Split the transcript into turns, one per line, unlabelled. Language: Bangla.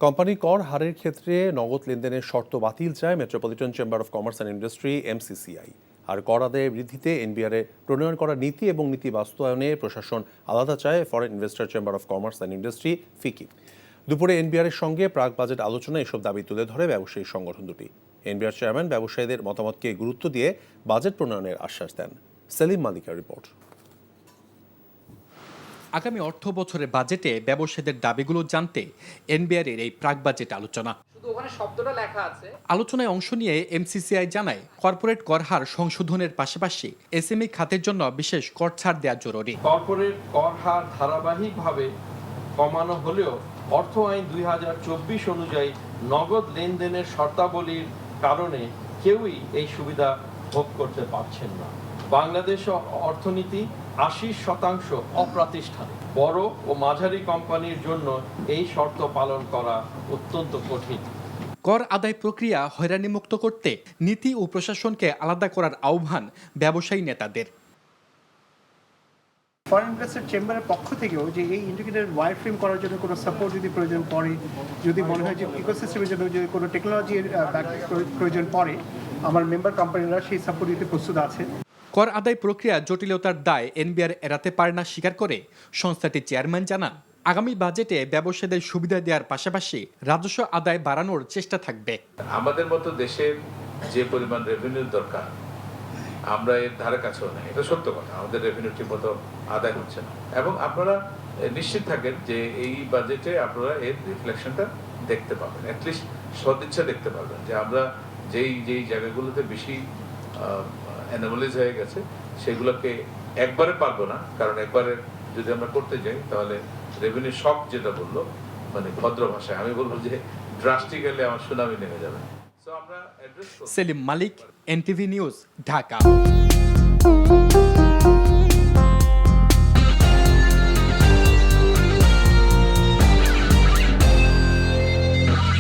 কোম্পানি কর হারের ক্ষেত্রে নগদ লেনদেনের শর্ত বাতিল চায় metropolitan chamber of commerce and industry MCCI. আর কর আদায়ের বৃদ্ধিতে এনবিআর প্রণয়ন করা নীতি এবং নীতি বাস্তবায়নে প্রশাসন আলাদা চায় foreign investor chamber of commerce and industry FICCI. দুপুরে এনবিআর এর সঙ্গে প্রাক বাজেট আলোচনায় এসব দাবি তুলে ধরে ব্যবসায়ী সংগঠন দুটি। এনবিআর চেয়ারম্যান ব্যবসায়ীদের মতামতকে গুরুত্ব দিয়ে বাজেট প্রণয়নের আশ্বাস দেন। সেলিম মালিকের রিপোর্ট।
আগামী অর্থ বছরের বাজেটে ব্যবসায়ীদের দাবিগুলো জানতে এনবিআর এর এই প্রাক বাজেট আলোচনা। আলোচনায় অংশ নিয়ে এমসিসিআই জানায়, কর্পোরেট কর হার সংশোধনের পাশাপাশি এসএমই খাতের জন্য বিশেষ কর ছাড় দেওয়া জরুরি।
কর্পোরেট কর হার ধারাবাহিকভাবে কমানো হলেও অর্থ আইন 2024 অনুযায়ী নগদ লেনদেনের শর্তাবলীর কারণে কেউই এই সুবিধা ভোগ করতে পারছেন না। বাংলাদেশ অর্থনীতি 80% অপ্রাতিষ্ঠানিক। বড় ও মাঝারি কোম্পানির জন্য এই শর্ত পালন করা অত্যন্ত কঠিন।
কর আদায় প্রক্রিয়া হয়রানিমুক্ত করতে নীতি ও প্রশাসনকে আলাদা করার আহ্বান ব্যবসায়ী নেতাদের।
ফরেন ইনভেস্টর চেম্বারের পক্ষ থেকেও যে এই ইন্টিগ্রেটেড ওয়ার ফ্রেম করার জন্য কোনো সাপোর্ট যদি প্রয়োজন পড়ে, যদি মনে হয় যে ইকোসিস্টেমের জন্য যদি কোনো টেকনোলজির প্রয়োজন পড়ে, আমার মেম্বার কোম্পানিরা সেই সাপোর্ট দিতে প্রস্তুত আছে।
কর আদায় প্রক্রিয়া জটিলতার দায় এনবিআর এড়াতে পারে না স্বীকার করে সংস্থাটির চেয়ারম্যান জানান, আগামী বাজেটে ব্যবসায়ীদের সুবিধা দেওয়ার পাশাপাশি রাজস্ব আদায় বাড়ানোর চেষ্টা থাকবে।
আমাদের মতো দেশের যে পরিমাণ রেভিনিউ দরকার আমরা এর ধারে কাছেও নেই, এটা সত্য কথা। আমাদের রেভিনিউ ঠিক মতো আদায় হচ্ছে না এবং আপনারা নিশ্চিত থাকেন যে এই বাজেটে আপনারা এর রিফ্লেকশনটা দেখতে পাবেন, অ্যাটলিস্ট সদিচ্ছা দেখতে পাবেন যে আমরা যেই জায়গাগুলোতে বেশি অ্যানোমালিজ হয়ে গেছে সেগুলোকে একবারে পারবো না, কারণ একবারে যদি আমরা করতে যাই তাহলে রেভিনিউ শক যেটা বললো, মানে ভদ্র ভাষায় আমি বলবো যে ড্রাস্টিক্যালি আমার সুনামি নেমে যাবে।
সেলিম মালিক, এনটিভি নিউজ, ঢাকা।